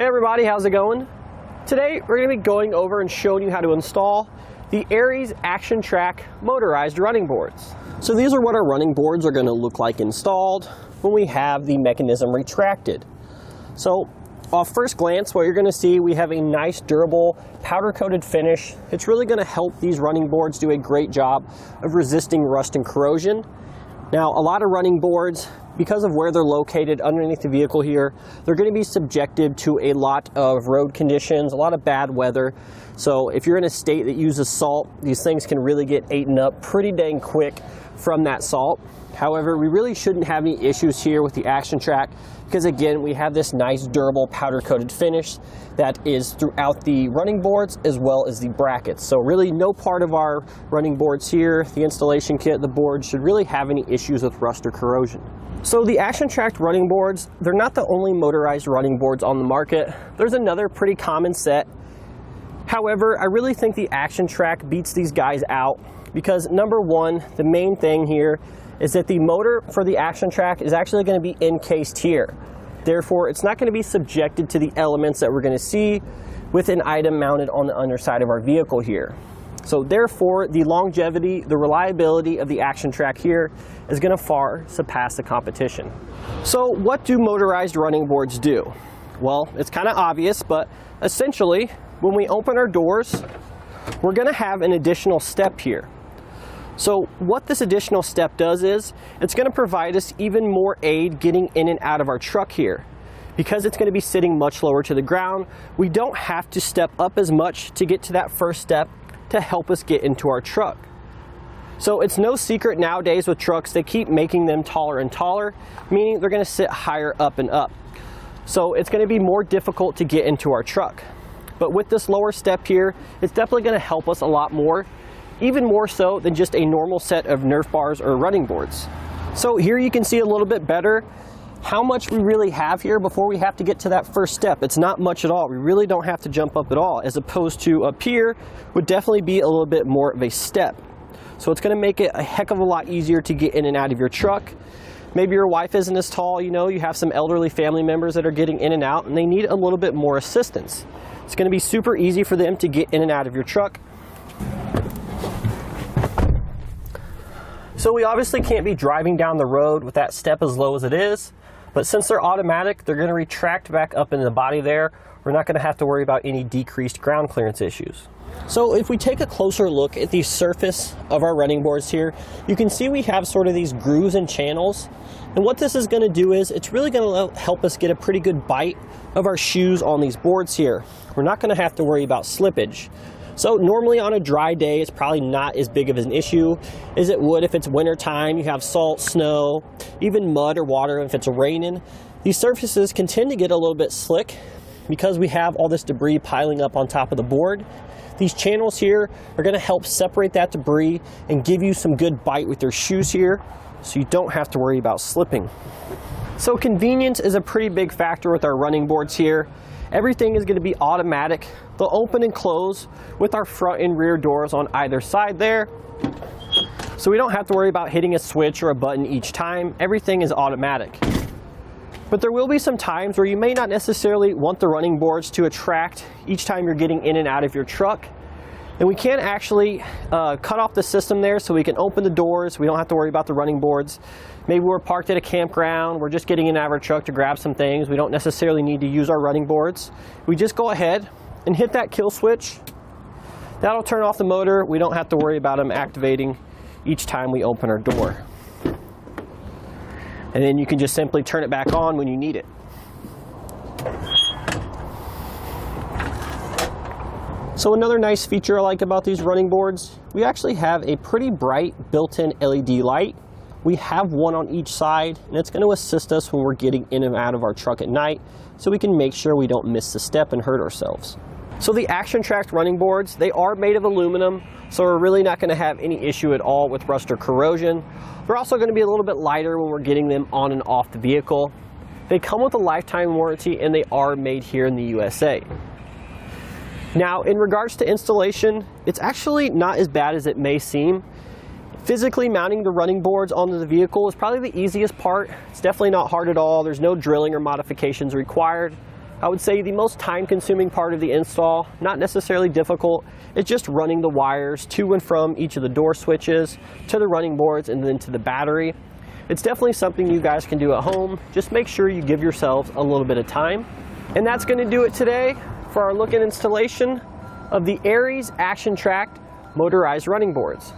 Hey everybody, how's it going? Today we're going to be going over and showing you how to install the Aries ActionTrac Motorized running boards. So these are what our running boards are going to look like installed when we have the mechanism retracted. So off first glance, what you're going to see, we have a nice durable powder coated finish. It's really going to help these running boards do a great job of resisting rust and corrosion. Now, a lot of running boards, because of where they're located underneath the vehicle here, they're going to be subjected to a lot of road conditions, a lot of bad weather. So if you're in a state that uses salt, these things can really get eaten up pretty dang quick from that salt. However, we really shouldn't have any issues here with the ActionTrac because, again, we have this nice durable powder coated finish that is throughout the running boards as well as the brackets. So really no part of our running boards here, the installation kit, the board should really have any issues with rust or corrosion. So the ActionTrac running boards, they're not the only motorized running boards on the market. There's another pretty common set. However, I really think the ActionTrac beats these guys out because, number one, the main thing here is that the motor for the ActionTrac is actually going to be encased here. Therefore, it's not going to be subjected to the elements that we're going to see with an item mounted on the underside of our vehicle here. So therefore, the longevity, the reliability of the ActionTrac here is going to far surpass the competition. So what do motorized running boards do? Well, it's kind of obvious, but essentially, when we open our doors, we're going to have an additional step here. So what this additional step does is, it's going to provide us even more aid getting in and out of our truck here. Because it's going to be sitting much lower to the ground, we don't have to step up as much to get to that first step to help us get into our truck. So it's no secret nowadays with trucks, they keep making them taller and taller, meaning they're going to sit higher up and up. So it's going to be more difficult to get into our truck. But with this lower step here, it's definitely going to help us a lot more, even more so than just a normal set of Nerf bars or running boards. So here you can see a little bit better how much we really have here before we have to get to that first step. It's not much at all. We really don't have to jump up at all, as opposed to up here would definitely be a little bit more of a step. So it's going to make it a heck of a lot easier to get in and out of your truck. Maybe your wife isn't as tall, you have some elderly family members that are getting in and out and they need a little bit more assistance. It's going to be super easy for them to get in and out of your truck. So we obviously can't be driving down the road with that step as low as it is, but since they're automatic, they're going to retract back up into the body there. We're not going to have to worry about any decreased ground clearance issues. So if we take a closer look at the surface of our running boards here, you can see we have sort of these grooves and channels. And what this is going to do is, it's really going to help us get a pretty good bite of our shoes on these boards here. We're not going to have to worry about slippage. So normally on a dry day, it's probably not as big of an issue as it would if it's winter time, you have salt, snow, even mud or water if it's raining. These surfaces can tend to get a little bit slick because we have all this debris piling up on top of the board. These channels here are going to help separate that debris and give you some good bite with your shoes here, so you don't have to worry about slipping. So convenience is a pretty big factor with our running boards here. Everything is going to be automatic. They'll open and close with our front and rear doors on either side there. So we don't have to worry about hitting a switch or a button each time. Everything is automatic. But there will be some times where you may not necessarily want the running boards to attract each time you're getting in and out of your truck. And we can actually cut off the system there so we can open the doors. We don't have to worry about the running boards. Maybe we're parked at a campground. We're just getting in and out of our truck to grab some things. We don't necessarily need to use our running boards. We just go ahead and hit that kill switch. That'll turn off the motor. We don't have to worry about them activating each time we open our door. And then you can just simply turn it back on when you need it. So another nice feature I like about these running boards, we actually have a pretty bright built-in LED light. We have one on each side, and it's going to assist us when we're getting in and out of our truck at night, so we can make sure we don't miss the step and hurt ourselves. So the ActionTrac running boards, they are made of aluminum, so we're really not going to have any issue at all with rust or corrosion. They're also going to be a little bit lighter when we're getting them on and off the vehicle. They come with a lifetime warranty, and they are made here in the USA. Now, in regards to installation, it's actually not as bad as it may seem. Physically mounting the running boards onto the vehicle is probably the easiest part. It's definitely not hard at all. There's no drilling or modifications required. I would say the most time-consuming part of the install, not necessarily difficult, is just running the wires to and from each of the door switches, to the running boards, and then to the battery. It's definitely something you guys can do at home. Just make sure you give yourselves a little bit of time. And that's going to do it today for our look and installation of the Aries ActionTrac Motorized running boards.